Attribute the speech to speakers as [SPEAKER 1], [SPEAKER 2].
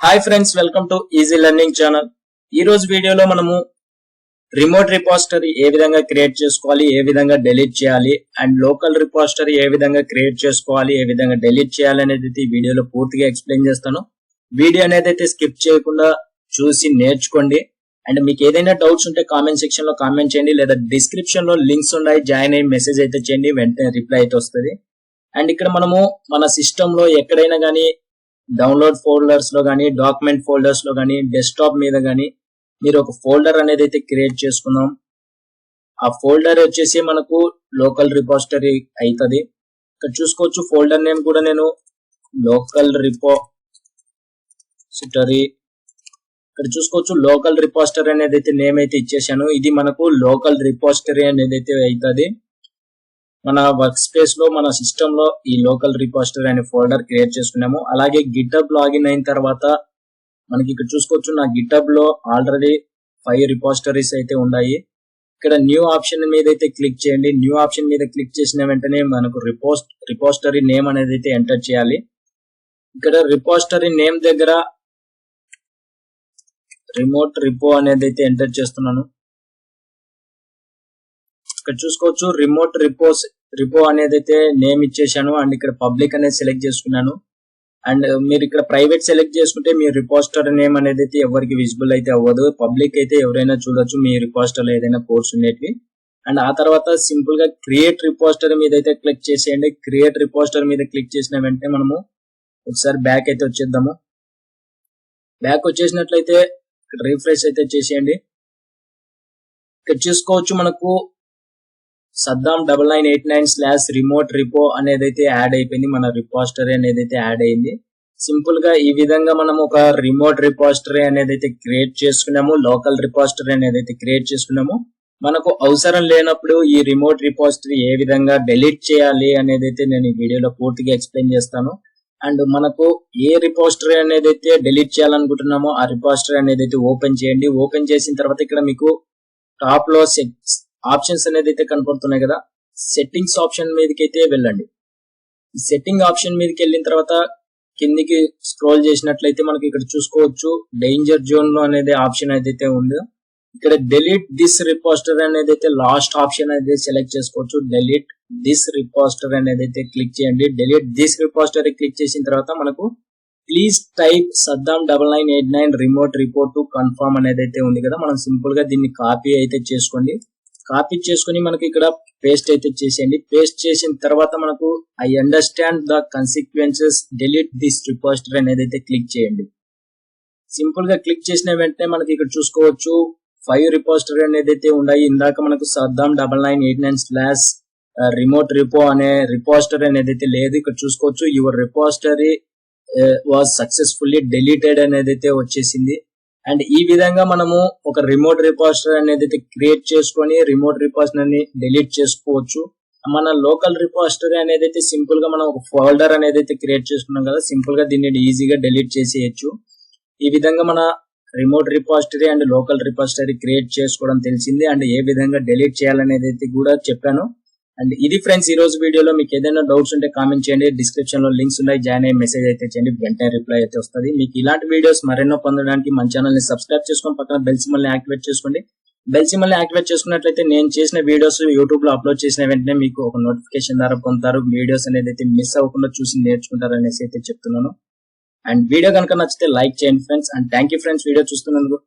[SPEAKER 1] Hi friends, welcome to easy learning channel. ఈ రోజు వీడియోలో మనము రిమోట్ రిపోజిటరీ ఏ విధంగా క్రియేట్ చేసుకోవాలి, ఏ విధంగా డిలీట్ చేయాలి, అండ్ లోకల్ రిపోజిటరీ ఏ విధంగా క్రియేట్ చేసుకోవాలి, ఏ విధంగా డిలీట్ చేయాలి అనేది ఈ వీడియోలో పూర్తిగా ఎక్స్ప్లెయిన్ చేస్తాను. వీడియో అనేది అయితే స్కిప్ చేయకుండా చూసి నేర్చుకోండి. అండ్ మీకు ఏదైనా డౌట్స్ ఉంటే కామెంట్ సెక్షన్ లో కామెంట్ చేయండి, లేదా డిస్క్రిప్షన్ లో లింక్స్ ఉన్నాయి, జాయిన్ అయ్యి మెసేజ్ అయితే చేయండి, వెంటనే రిప్లై అయితే వస్తుంది. అండ్ ఇక్కడ మనము మన సిస్టమ్ లో ఎక్కడైనా కానీ డౌన్లోడ్ ఫోల్డర్స్ లో కానీ, డాక్యుమెంట్ ఫోల్డర్స్ లో కానీ, డెస్క్టాప్ మీద కానీ మీరు ఒక ఫోల్డర్ అనేది అయితే క్రియేట్ చేసుకుందాం. ఆ ఫోల్డర్ వచ్చేసి మనకు లోకల్ రిపోజిటరీ అవుతుంది. ఇక్కడ చూసుకోవచ్చు, ఫోల్డర్ నేమ్ కూడా నేను లోకల్ రిపోజిటరీ, ఇక్కడ చూసుకోవచ్చు లోకల్ రిపోజిటరీ అనేది అయితే నేమ్ అయితే ఇచ్చేసాను. ఇది మనకు లోకల్ రిపోజిటరీ అనేది అయితే అవుతుంది. మన వర్క్ స్పేస్ లో, మన సిస్టమ్ లో ఈ లోకల్ రిపోజిటరీ అనే ఫోల్డర్ క్రియేట్ చేసుకున్నాము. అలాగే గిటబ్ లాగిన్ అయిన తర్వాత మనకి ఇక్కడ చూసుకోవచ్చు, నా గిటబ్ లో ఆల్రెడీ 5 రిపోజిటరీస్ అయితే ఉన్నాయి. ఇక్కడ న్యూ ఆప్షన్ మీద అయితే క్లిక్ చేయండి. న్యూ ఆప్షన్ మీద క్లిక్ చేసిన వెంటనే మనకు రిపోజిటరీ నేమ్ అనేది అయితే ఎంటర్ చేయాలి. ఇక్కడ రిపోజిటరీ నేమ్ దగ్గర రిమోట్ రిపో అనేది అయితే ఎంటర్ చేస్తున్నాను. ఇక్కడ చూసుకోవచ్చు, రిమోట్ రిపో అనేది అయితే నేమ్ ఇచ్చేసాను. అండ్ ఇక్కడ పబ్లిక్ అనేది సెలెక్ట్ చేసుకున్నాను. అండ్ మీరు ఇక్కడ ప్రైవేట్ సెలెక్ట్ చేసుకుంటే మీ రిపోజిటరీ నేమ్ అనేది అయితే ఎవరికి విజిబుల్ అయితే అవ్వదు. పబ్లిక్ అయితే ఎవరైనా చూడొచ్చు మీ రిపోజిటరీలో ఏదైనా కోర్స్ ఉండేవి. అండ్ ఆ తర్వాత సింపుల్ గా క్రియేట్ రిపోజిటరీ మీద అయితే క్లిక్ చేసేయండి. క్రియేట్ రిపోజిటరీ మీద క్లిక్ చేసిన వెంటనే మనము ఒకసారి బ్యాక్ అయితే వచ్చేద్దాము. బ్యాక్ వచ్చేసినట్లయితే రిఫ్రెష్ అయితే చేసేయండి. ఇక్కడ చూసుకోవచ్చు, మనకు సద్దాం 9989/remote repo అనేది అయితే యాడ్ అయిపోయింది. మన రిపోజిటరీ అనేది అయితే యాడ్ అయింది. సింపుల్ గా ఈ విధంగా మనం ఒక రిమోట్ రిపోజిటరీ అనేది అయితే క్రియేట్ చేసుకున్నాము. లోకల్ రిపోజిటరీ అనేది అయితే క్రియేట్ చేసుకున్నాము. మనకు అవసరం లేనప్పుడు ఈ రిమోట్ రిపోజిటరీ ఏ విధంగా డిలీట్ చేయాలి అనేది అయితే నేను ఈ వీడియోలో పూర్తిగా ఎక్స్ప్లెయిన్ చేస్తాను. అండ్ మనకు ఏ రిపోజిటరీ అనేది అయితే డిలీట్ చేయాలనుకుంటున్నామో ఆ రిపోజిటరీ అనేది అయితే ఓపెన్ చేయండి. ఓపెన్ చేసిన తర్వాత ఇక్కడ మీకు టాప్ లో ఆప్షన్స్ అనేది అయితే కనపడుతున్నాయి కదా, సెట్టింగ్స్ ఆప్షన్ మీదకి అయితే వెళ్ళండి. సెట్టింగ్ ఆప్షన్ మీదకి వెళ్ళిన తర్వాత కిందికి స్క్రోల్ చేసినట్లయితే మనకి ఇక్కడ చూసుకోవచ్చు, డేంజర్ జోన్ లో అనేది ఆప్షన్ అయితే ఉంది. ఇక్కడ డిలీట్ దిస్ రిపోజిటరీ అనేది అయితే లాస్ట్ ఆప్షన్ అయితే సెలెక్ట్ చేసుకోవచ్చు. డిలీట్ దిస్ రిపోజిటరీ అనేది అయితే క్లిక్ చేయండి. డిలీట్ దిస్ రిపోజిటరీ క్లిక్ చేసిన తర్వాత మనకు ప్లీజ్ టైప్ సద్దాం 9989 రిమోట్ రిపో టు కన్ఫర్మ్ అనేది అయితే ఉంది కదా, మనం సింపుల్ గా దీన్ని కాపీ అయితే చేసుకోండి. కాపీ చేసుకుని మనకి ఇక్కడ పేస్ట్ అయితే చేసేయండి. పేస్ట్ చేసిన తర్వాత మనకు I understand the consequences delete this repository అనేది అయితే క్లిక్ చేయండి. సింపుల్ గా క్లిక్ చేసిన వెంటనే మనకి ఇక్కడ చూసుకోవచ్చు 5 రిపోజిటరీ అనేది అయితే ఉన్నాయి. ఇందాక మనకు సద్దాం 9989/remote repo అనే రిపోజిటరీ అనేది అయితే లేదు. ఇక్కడ చూసుకోవచ్చు, your repository was successfully deleted అనేది అయితే వచ్చేసింది. అండ్ ఈ విధంగా మనము ఒక రిమోట్ రిపోజిటరీ అనేది క్రియేట్ చేసుకొని రిమోట్ రిపోజిటరీని డిలీట్ చేసుకోవచ్చు. మన లోకల్ రిపోజిటరీ అనేది అయితే సింపుల్ గా మనం ఒక ఫోల్డర్ అనేది అయితే క్రియేట్ చేసుకున్నాం కదా, సింపుల్ గా దీన్ని ఈజీగా డిలీట్ చేసేయచ్చు. ఈ విధంగా మన remote repository and local repository create చేసుకోవడం తెలిసింది. అండ్ ఏ విధంగా డిలీట్ చేయాలనేది అయితే కూడా చెప్పాను. అండ్ ఇది ఫ్రెండ్స్ ఈ రోజు వీడియోలో. మీకు ఏదైనా డౌట్స్ ఉంటే కామెంట్ చేయండి, డిస్క్రిప్షన్ లో లింక్స్ ఉన్నాయి, జాయిన్ అయ్యి మెసేజ్ అయితే చేయండి, వెంటనే రిప్లై అయితే వస్తుంది. మీకు ఇలాంటి వీడియోస్ మరెన్నో పొందడానికి మన ఛానల్ ని సబ్స్క్రైబ్ చేసుకొని పక్కన బెల్ సింబల్ ని యాక్టివేట్ చేసుకోండి. బెల్ సింబల్ ని యాక్టివేట్ చేసుకున్నట్లయితే నేను చేసిన వీడియోస్ యూట్యూబ్ లో అప్లోడ్ చేసిన వెంటనే మీకు ఒక నోటిఫికేషన్ ద్వారా పొందుతారు. వీడియోస్ అనేది అయితే మిస్ అవ్వకుండా చూసి నేర్చుకుంటారు అనేసి అయితే చెప్తున్నాను. అండ్ వీడియో కనుక నచ్చితే లైక్ చేయండి friends. And thank you friends video చూస్తున్నందుకు.